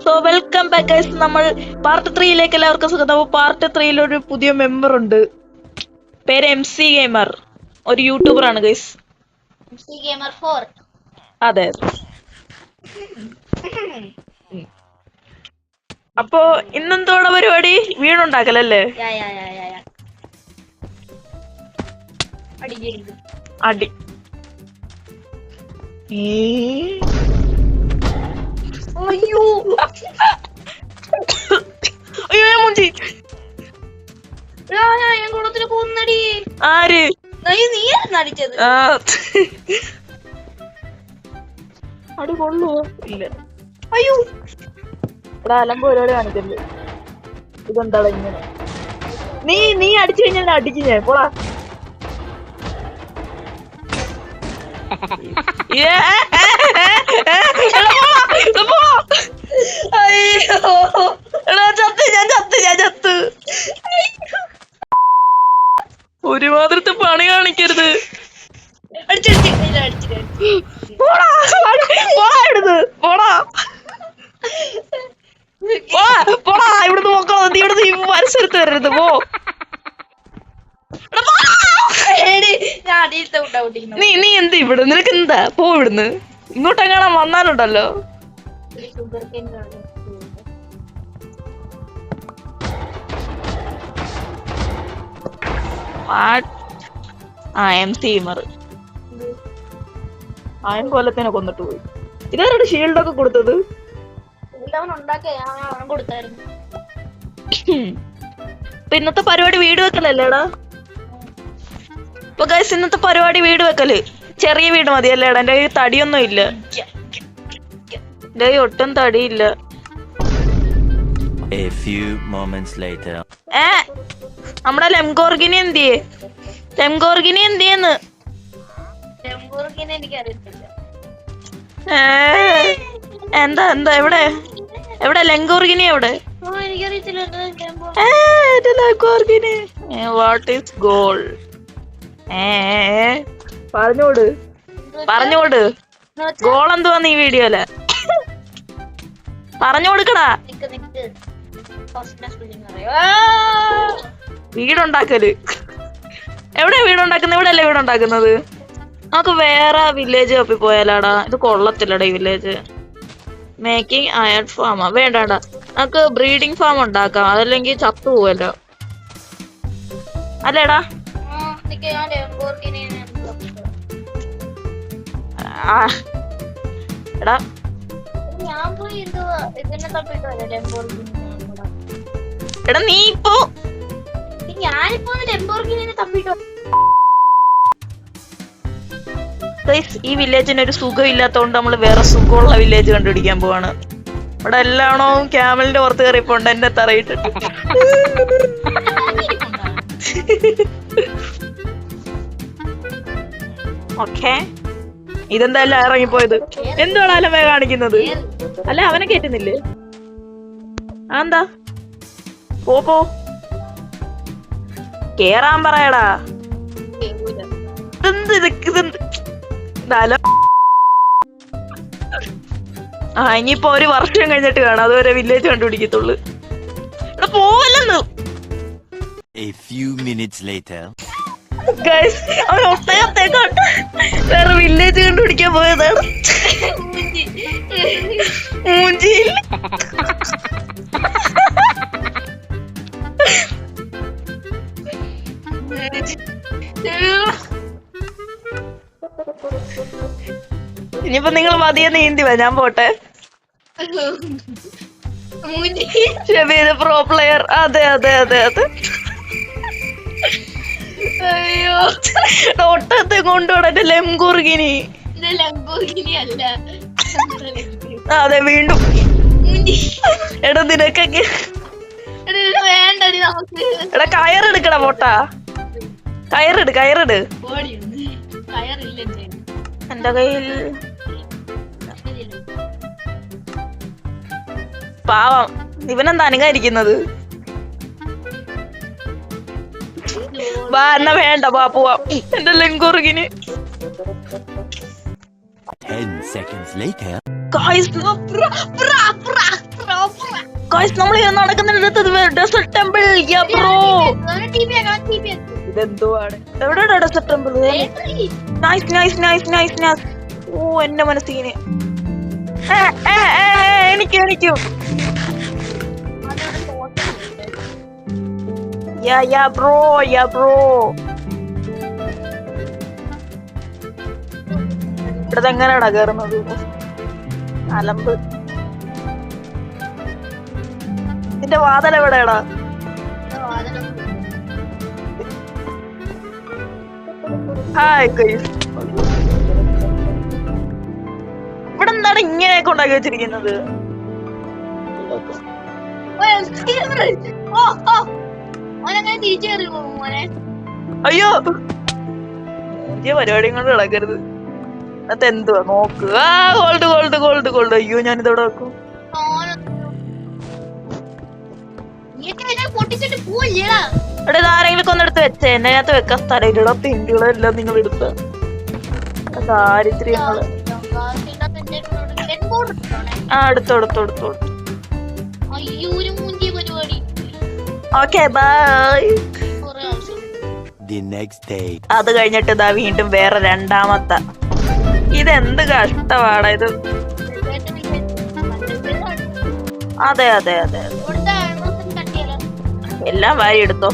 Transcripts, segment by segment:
So welcome back guys. നമ്മൾ part 3 എല്ലാവർക്കും സ്വാഗതം. അപ്പോൾ പാർട്ട് 3 ഒരു പുതിയ മെമ്പർ ഉണ്ട്. പേര് MC ഗെയിമർ, ഒരു യൂട്യൂബർ ആണ് ഗൈസ്. MC Gamer 4. അതെ. അപ്പോ ഇന്നെന്തോടെ പരിപാടി? വീടുണ്ടാക്കലല്ലേ? അടി. അയ്യോ അയ്യോ മുഞ്ചി. ഞാൻ കുളത്തിൽ കൊന്നടി. ആര്? നീയായിരുന്നു അടിച്ചത്. അടി കൊള്ളുവോ? ഇല്ല. അയ്യോ ഇവിടെ അലമ്പ് പരിപാടി കാണിക്കല്ലേ. ഇതെന്താ ഇങ്ങനെ? നീ അടിച്ചു കഴിഞ്ഞാൽ അടിക്കും ഞാൻ. പോടാ. ഒരുമാതിരത്തെ പണി കാണിക്കരുത്. ഇവിടുന്ന് നോക്കണോ? നീ ഇവിടുന്ന് മത്സരത്ത് വരരുത്. പോ. നീ എന്ത് ഇവിടെ? നിനക്ക് എന്താ? പോ ഇവിടുന്ന്. ഇങ്ങോട്ടെങ്ങാണാ വന്നാലുണ്ടല്ലോ. MC ഗെയിമർ ആയം കൊല്ലത്തിനെ കൊന്നിട്ട് പോയി. ഇതാരുടെ ഷീൽഡൊക്കെ കൊടുത്തത്? ഇപ്പൊ ഇന്നത്തെ പരിപാടി വീട് വെക്കലല്ലേടാ? ഇപ്പൊ ഗൈസ് ഇന്നത്തെ പരിപാടി വീട് വെക്കല്. ചെറിയ വീട് മതിയല്ലേടാ? എന്റെ കയ്യിൽ തടിയൊന്നും ഇല്ല. എന്റെ കയ്യിൽ ഒട്ടും തടിയില്ല. നമ്മുടെ ലെംഗോർഗിനി എന്തിയേ? ലെംഗോർഗിനി എന്തിയെന്ന്? എന്താ എന്താ എവിടെ എവിടെ ലെംഗോർഗിനി എവിടെ? What is goal? പറഞ്ഞോട് ഗോൾ എന്തുവാന്ന് ഈ വീഡിയോയില് പറഞ്ഞു കൊടുക്കടാ. വീടുണ്ടാക്കല് എവിടെയാ? വീടുണ്ടാക്കുന്നത് ഇവിടെ അല്ലേ? വീടുണ്ടാക്കുന്നത് നമുക്ക് വേറെ വില്ലേജ് തപ്പി പോയാലാടാ. ഇത് കൊള്ളത്തില്ലടാ ഈ വില്ലേജ്. മേക്കിംഗ് അയൺ ഫാമാ വേണ്ടാടാ. നമുക്ക് ബ്രീഡിംഗ് ഫാം ഉണ്ടാക്കാം. അതല്ലെങ്കിൽ ചത്തു പോവല്ലോ അല്ലേടാ? എടാ എടാ നീ ഇപ്പോ ഈ വില്ലേജിന് ഒരു സുഖം ഇല്ലാത്തോണ്ട് നമ്മള് വേറെ സുഖമുള്ള വില്ലേജ് കണ്ടുപിടിക്കാൻ പോവാണ്. ഇവിടെ എല്ലാണോ ക്യാമലിന്റെ പുറത്ത് കയറിപ്പോണ്ട് എന്റെ തറയിട്ടിട്ട്. ഓക്കെ, ഇതെന്തായാലും ഇറങ്ങിപ്പോയത്. എന്തുവാണ് അലമേ കാണിക്കുന്നത്? അല്ല അവനെ കേറ്റുന്നില്ലേ? എന്താ? പോ കേറാൻ പറയടാ. ഇനിയിപ്പോ ഒരു വർഷം കഴിഞ്ഞിട്ട് കാണാം. അതുവരെ വില്ലേജ് കണ്ടുപിടിക്കത്തുള്ളു. ഇവിടെ പോവല്ലെന്ന്. അവൻ ഒട്ടകത്തേക്കോട്ട് വേറെ വില്ലേജ് കണ്ടുപിടിക്കാൻ പോയതാണ്. മൂഞ്ചിയിൽ ഇനിയിപ്പോ നിങ്ങൾ മതിയെ നീന്തി വാ. ഞാൻ പോട്ടെ. Pro player. അതെ അതെ അതെ അതെ. അയ്യോ ഒട്ടത്തെ കൊണ്ടുപോടെ ലെംഗോർഗിനി. അതെ വീണ്ടും. എടാ നിനക്കൊക്കെ എടാ കയറെടുക്കടാ പോട്ടാ. കയറിട് എന്റെ കയ്യിൽ. പാവം ഇവനെന്താ അനങ്ങായിരിക്കുന്നത്? വാ എന്നാ വേണ്ട, വാ പോവാം. എന്റെ ലെംഗോർഗിന്. 10 seconds later. Guys, ഗായ്സ് നമ്മൾ നടക്കുന്നിടത്ത് ഡെസർട്ട് ടെമ്പിൾ യാ ബ്രോ. ഇതെന്തുവാണ്? എവിടെയാണ് desert temple? Nice nice nice nice nice. ഓ എന്റെ മനസ്സിന് എനിക്കും യാ ബ്രോ ഇവിടെ എങ്ങനെയാടാ കേറുന്നത്? അലമ്പ്. ഇതിന്റെ വാതിൽ എവിടെയാടാ? ഹായ് ഗയ്സ്, ഇവിടെ എന്താണ് ഇങ്ങനെയൊക്കെ ഉണ്ടാക്കി വെച്ചിരിക്കുന്നത്? അയ്യോ പുതിയ പരിപാടിയും കൊണ്ട് കിടക്കരുത്. അത് എന്തുവാ നോക്ക്. Gold gold gold gold. അയ്യോ ഞാനിതവിടെ വെക്കും. ഇവിടെ ഇതാരെങ്കിലും ഒന്നെടുത്ത് വെച്ചേ. എന്നെ അതിനകത്ത് വെക്കാൻ സ്ഥലമില്ലടാ. തിണ്ടികളെല്ലാം നിങ്ങൾ എടുത്ത ദാരിദ്ര്യങ്ങള്. എടുത്തോ. Okay bye. അത് കഴിഞ്ഞിട്ട് ഇതാ വീണ്ടും വേറെ രണ്ടാമത്തെ. ഇതെന്ത് കഷ്ടപാടാ ഇത്. അതെ എല്ലാം വാരി എടുത്തോ.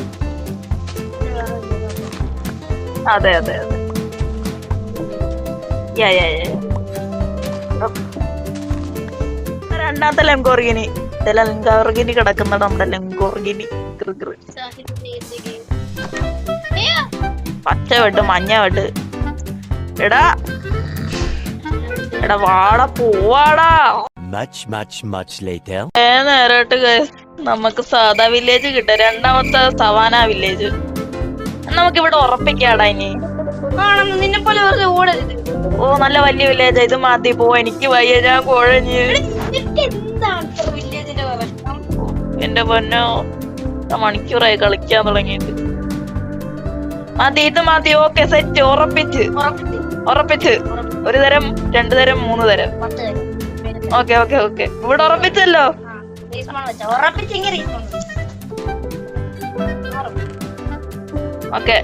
അതെ രണ്ടാമത്തെ ലെങ്കോർഗിനി കിടക്കുന്ന നമ്മുടെ ലെങ്കോർഗിനി. പച്ച വെട്ട് മഞ്ഞ വെട്ട്. എടാ വാടാ പോവാടാ. നേരായിട്ട് നമുക്ക് സാധാ വില്ലേജ് കിട്ടും. രണ്ടാമത്തെ സവാന വില്ലേജ് നമുക്ക് ഇവിടെ ഉറപ്പിക്കാടാ. ഇനി നിന്നെ പോലെ ഓടരുത്. ഓ നല്ല വലിയ വില്ലേജ്. ഇത് മതി പോ. എനിക്ക് വയ്യ, ഞാൻ കുഴഞ്ഞ്. എന്റെ പൊന്നോ മണിക്കൂറായി കളിക്കാൻ തുടങ്ങിയിട്ട്. ഇത് മതി. Okay set. ഉറപ്പിച്ച് 1 തരം 2 തരം 3 തരം. ഓക്കെ ഇവിടെ ഉറപ്പിച്ചല്ലോ. ഓക്കെ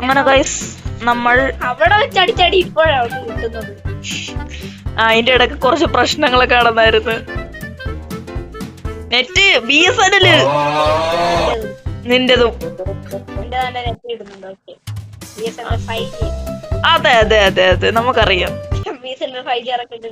അങ്ങനെ ഗൈസ് നമ്മൾ അവിടെ വെച്ചടിച്ചടി ഇപ്പോഴാണ് കിട്ടുന്നത്. അതിന്റെ ഇടയ്ക്ക് കുറച്ച് പ്രശ്നങ്ങളൊക്കെ നടന്നായിരുന്നു. Net BSNL നിന്റെതും. അതെ നമുക്കറിയാം. BSNL 5G ഇറക്കിട്ട്